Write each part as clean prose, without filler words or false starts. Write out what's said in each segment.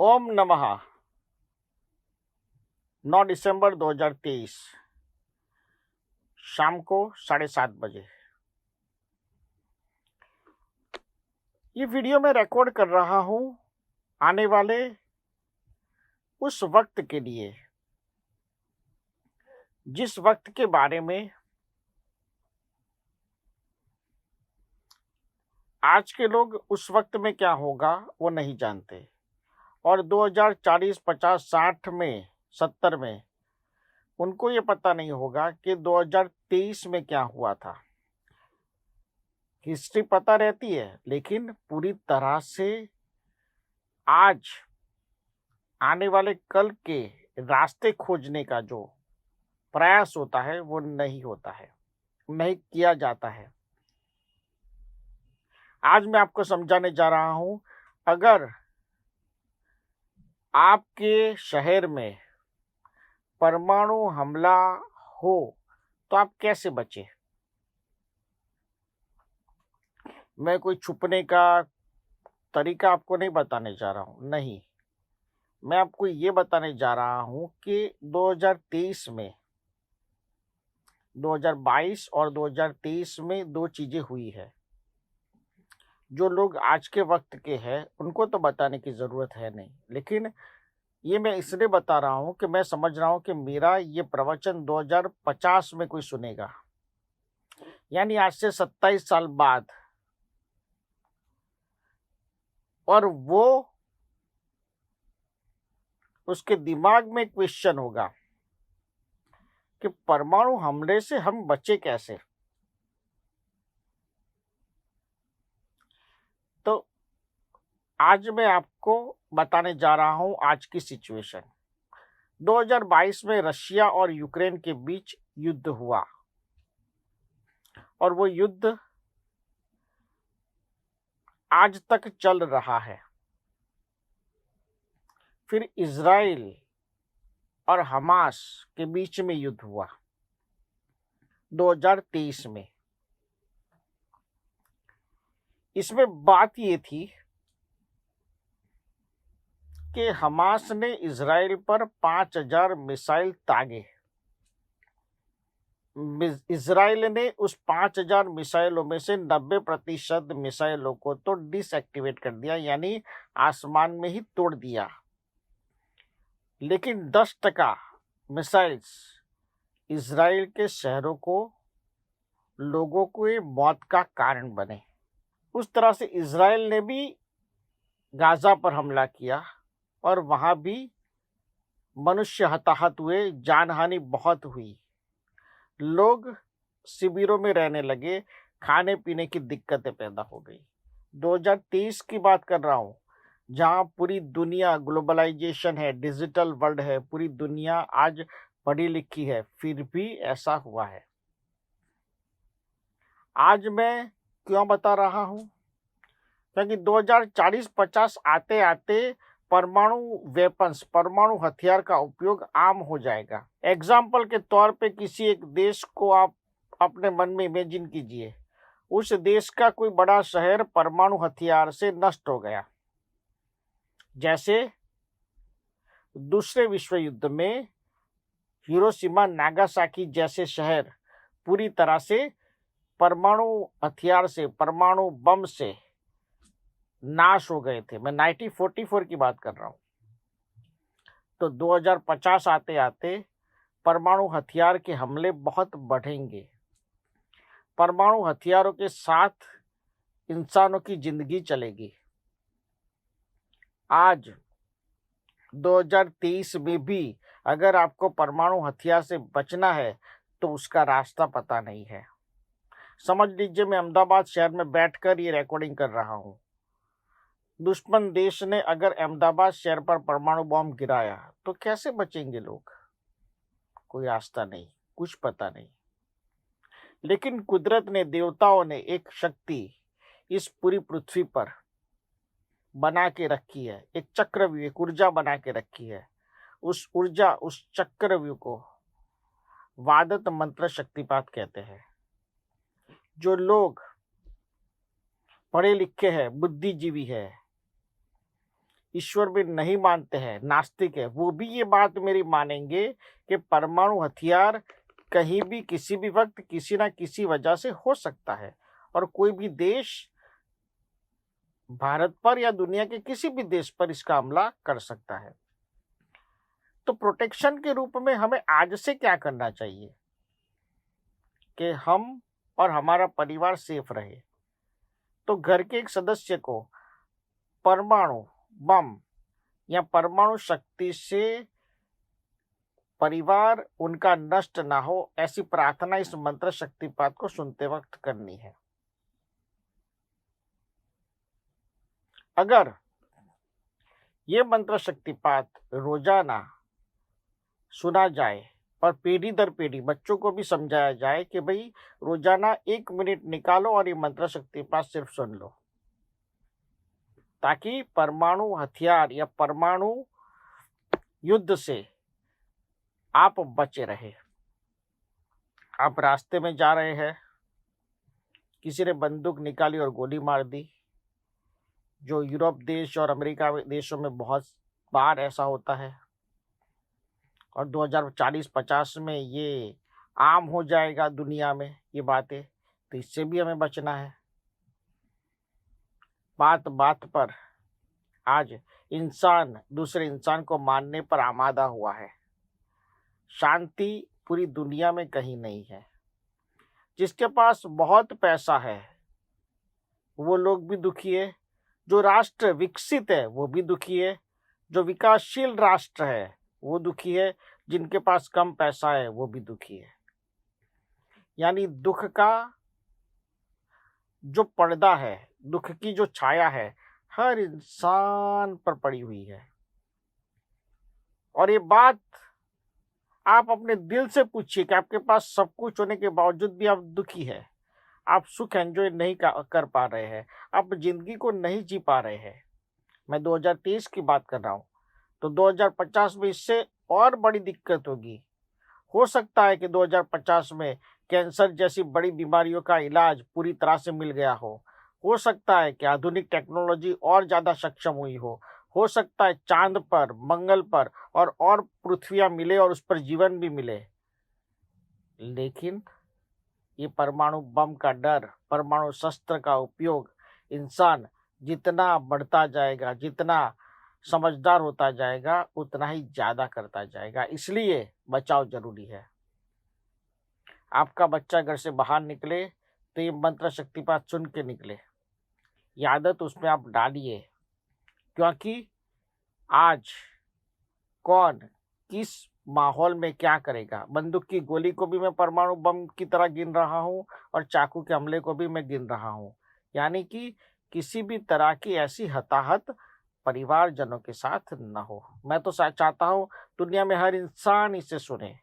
ओम नमः। 9 दिसंबर 2023 शाम को 7:30 बजे। ये वीडियो मैं रिकॉर्ड कर रहा हूँ आने वाले उस वक्त के लिए, जिस वक्त के बारे में आज के लोग उस वक्त में क्या होगा वो नहीं जानते, और 2040, 50, 60 में, 70 में उनको ये पता नहीं होगा कि 2023 में क्या हुआ था। हिस्ट्री पता रहती है, लेकिन पूरी तरह से आज आने वाले कल के रास्ते खोजने का जो प्रयास होता है वो नहीं होता है, नहीं किया जाता है। आज मैं आपको समझाने जा रहा हूं, अगर आपके शहर में परमाणु हमला हो तो आप कैसे बचे। मैं कोई छुपने का तरीका आपको नहीं बताने जा रहा हूं, नहीं, मैं आपको ये बताने जा रहा हूं कि 2023 में, 2022 और 2023 में दो चीजें हुई है। जो लोग आज के वक्त के हैं उनको तो बताने की जरूरत है नहीं, लेकिन ये मैं इसलिए बता रहा हूं कि मैं समझ रहा हूं कि मेरा ये प्रवचन 2050 में कोई सुनेगा, यानी आज से 27 साल बाद, और वो उसके दिमाग में क्वेश्चन होगा कि परमाणु हमले से हम बचे कैसे। तो आज मैं आपको बताने जा रहा हूं आज की सिचुएशन। 2022 में रशिया और यूक्रेन के बीच युद्ध हुआ, और वो युद्ध आज तक चल रहा है। फिर इजराइल और हमास के बीच में युद्ध हुआ 2023 में। इसमें बात ये थी कि हमास ने इजराइल पर 5,000 मिसाइल दागे। इजराइल ने उस 5,000 मिसाइलों में से 90% मिसाइलों को तो डिसएक्टिवेट कर दिया, यानी आसमान में ही तोड़ दिया, लेकिन 10% मिसाइल्स इजराइल के शहरों को, लोगों को ये मौत का कारण बने। उस तरह से इजराइल ने भी गाजा पर हमला किया और वहां भी मनुष्य हताहत हुए, जानहानि बहुत हुई। लोग शिविरों में रहने लगे, खाने पीने की दिक्कतें पैदा हो गई। 2023 की बात कर रहा हूं, जहां पूरी दुनिया ग्लोबलाइजेशन है, डिजिटल वर्ल्ड है, पूरी दुनिया आज पढ़ी लिखी है, फिर भी ऐसा हुआ है। आज मैं क्यों बता रहा हूं? क्योंकि 2040-50 आते आते परमाणु वेपन्स, परमाणु हथियार का उपयोग आम हो जाएगा। एग्जाम्पल के तौर पे किसी एक देश को आप अपने मन में इमेजिन कीजिए, उस देश का कोई बड़ा शहर परमाणु हथियार से नष्ट हो गया। जैसे दूसरे विश्व युद्ध में हिरोशिमा नागासाकी जैसे शहर पूरी तरह से परमाणु हथियार से, परमाणु बम से नाश हो गए थे। मैं 1944 की बात कर रहा हूं। तो 2050 आते आते परमाणु हथियार के हमले बहुत बढ़ेंगे। परमाणु हथियारों के साथ इंसानों की जिंदगी चलेगी। आज 2023 में भी अगर आपको परमाणु हथियार से बचना है तो उसका रास्ता पता नहीं है। समझ लीजिए, मैं अहमदाबाद शहर में बैठकर ये रिकॉर्डिंग कर रहा हूं। दुश्मन देश ने अगर अहमदाबाद शहर पर परमाणु बम गिराया तो कैसे बचेंगे लोग? कोई रास्ता नहीं, कुछ पता नहीं। लेकिन कुदरत ने, देवताओं ने एक शक्ति इस पूरी पृथ्वी पर बना के रखी है, एक चक्रव्यूह, एक ऊर्जा बना के रखी है। उस ऊर्जा, उस चक्रव्यूह को वादत मंत्र शक्तिपात कहते हैं। जो लोग पढ़े लिखे हैं, बुद्धिजीवी है, ईश्वर भी नहीं मानते हैं, नास्तिक है, वो भी ये बात मेरी मानेंगे कि परमाणु हथियार कहीं भी किसी भी वक्त किसी ना किसी वजह से हो सकता है और कोई भी देश भारत पर या दुनिया के किसी भी देश पर इसका हमला कर सकता है। तो प्रोटेक्शन के रूप में हमें आज से क्या करना चाहिए कि हम और हमारा परिवार सेफ रहे। तो घर के एक सदस्य को परमाणु बम या परमाणु शक्ति से परिवार उनका नष्ट ना हो, ऐसी प्रार्थना इस मंत्र शक्तिपात को सुनते वक्त करनी है। अगर ये मंत्र शक्तिपात रोजाना सुना जाए और पीढ़ी दर पीढ़ी बच्चों को भी समझाया जाए कि भाई रोजाना 1 मिनट निकालो और ये मंत्र शक्तिपात सिर्फ सुन लो, ताकि परमाणु हथियार या परमाणु युद्ध से आप बचे रहे। आप रास्ते में जा रहे हैं, किसी ने बंदूक निकाली और गोली मार दी, जो यूरोप देश और अमेरिका देशों में बहुत बार ऐसा होता है और 2040-50 में ये आम हो जाएगा दुनिया में ये बातें। तो इससे भी हमें बचना है। बात बात पर आज इंसान दूसरे इंसान को मारने पर आमादा हुआ है। शांति पूरी दुनिया में कहीं नहीं है। जिसके पास बहुत पैसा है वो लोग भी दुखी है, जो राष्ट्र विकसित है वो भी दुखी है, जो विकासशील राष्ट्र है वो दुखी है, जिनके पास कम पैसा है वो भी दुखी है। यानी दुख का जो पर्दा है, दुख की जो छाया है, हर इंसान पर पड़ी हुई है। और ये बात आप अपने दिल से पूछिए कि आपके पास सब कुछ होने के बावजूद भी आप दुखी है, आप सुख एंजॉय नहीं कर पा रहे हैं, आप जिंदगी को नहीं जी पा रहे हैं। मैं 2023 की बात कर रहा हूँ। तो 2050 में इससे और बड़ी दिक्कत होगी। हो सकता है कि 2050 में कैंसर जैसी बड़ी बीमारियों का इलाज पूरी तरह से मिल गया हो सकता है कि आधुनिक टेक्नोलॉजी और ज़्यादा सक्षम हुई हो सकता है चांद पर, मंगल पर और पृथ्वियाँ मिले और उस पर जीवन भी मिले। लेकिन ये परमाणु बम का डर, परमाणु शस्त्र का उपयोग इंसान जितना बढ़ता जाएगा, जितना समझदार होता जाएगा, उतना ही ज़्यादा करता जाएगा। इसलिए बचाव जरूरी है। आपका बच्चा घर से बाहर निकले तो ये मंत्र शक्तिपात सुन के निकले, ये आदत उसमें आप डालिए। क्योंकि आज कौन किस माहौल में क्या करेगा। बंदूक की गोली को भी मैं परमाणु बम की तरह गिन रहा हूँ और चाकू के हमले को भी मैं गिन रहा हूँ। यानी कि किसी भी तरह की ऐसी हताहत परिवारजनों के साथ न हो। मैं तो चाहता हूँ दुनिया में हर इंसान इसे सुने,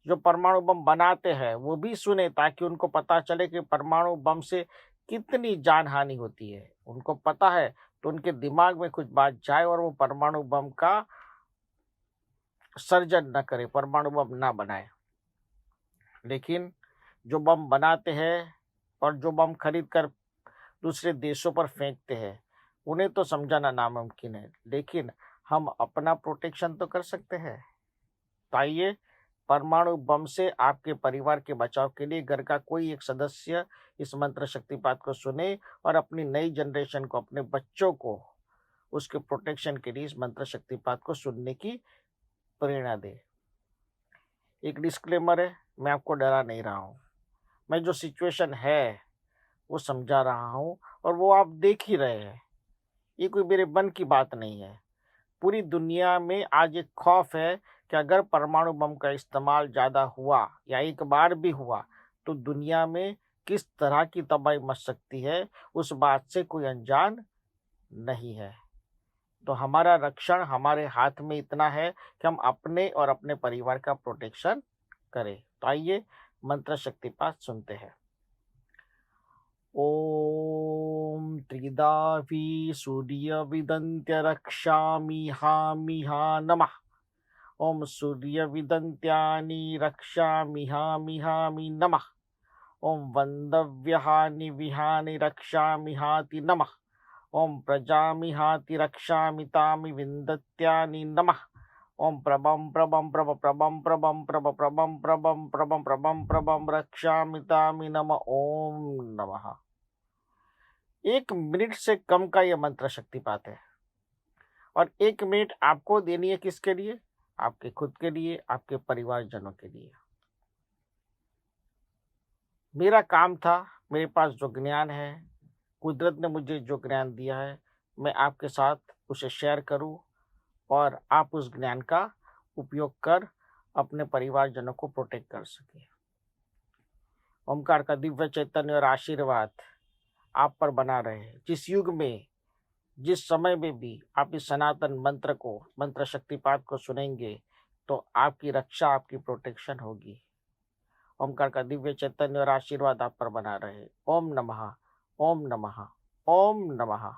जो परमाणु बम बनाते हैं वो भी सुने, ताकि उनको पता चले कि परमाणु बम से कितनी जान हानि होती है। उनको पता है तो उनके दिमाग में कुछ बात जाए और वो परमाणु बम का सर्जन न करे, परमाणु बम ना बनाए। लेकिन जो बम बनाते हैं और जो बम खरीद कर दूसरे देशों पर फेंकते हैं, उन्हें तो समझाना नामुमकिन है, लेकिन हम अपना प्रोटेक्शन तो कर सकते हैं। तो आइए परमाणु बम से आपके परिवार के बचाव के लिए घर का कोई एक सदस्य इस मंत्र शक्तिपात को सुने और अपनी नई जनरेशन को, अपने बच्चों को उसके प्रोटेक्शन के लिए इस मंत्र शक्तिपात को सुनने की प्रेरणा दे। एक डिस्क्लेमर है, मैं आपको डरा नहीं रहा हूँ। मैं जो सिचुएशन है वो समझा रहा हूँ और वो आप देख ही रहे हैं। ये कोई मेरे मन की बात नहीं है। पूरी दुनिया में आज एक खौफ है कि अगर परमाणु बम का इस्तेमाल ज़्यादा हुआ या एक बार भी हुआ तो दुनिया में किस तरह की तबाही मच सकती है, उस बात से कोई अनजान नहीं है। तो हमारा रक्षण हमारे हाथ में इतना है कि हम अपने और अपने परिवार का प्रोटेक्शन करें। तो आइए मंत्र शक्तिपात सुनते हैं। ओम त्रिदावी सूर्य विदंत्य रक्षामि हामिहा नमः। ओम सूर्य विदंत्यानि रक्षामि हामि नमः। ओम वंदव्यहानि विहानि रक्षामि हाति नमः। ओम प्रजामिहाति रक्षामि तामि विन्दत्यानि नमः। ओम प्रभं प्रभं प्रभ प्रभं प्रभं प्रभ प्रभं प्रभं प्रभं प्रभं प्रभं रक्षामि तामि नमः। ओम नमः। 1 मिनट से कम का यह मंत्र शक्तिपात है और 1 मिनट आपको देनी है किसके लिए? आपके खुद के लिए, आपके परिवारजनों के लिए। मेरा काम था, मेरे पास जो ज्ञान है, कुदरत ने मुझे जो ज्ञान दिया है, मैं आपके साथ उसे शेयर करूं और आप उस ज्ञान का उपयोग कर अपने परिवारजनों को प्रोटेक्ट कर सके। ओमकार का दिव्य चैतन्य और आशीर्वाद आप पर बना रहे। जिस युग में, जिस समय में भी आप इस सनातन मंत्र को, मंत्र शक्तिपात को सुनेंगे तो आपकी रक्षा, आपकी प्रोटेक्शन होगी। ओमकार का दिव्य चैतन्य और आशीर्वाद आप पर बना रहे। ओम नमः, ओम नमः, ओम नमः।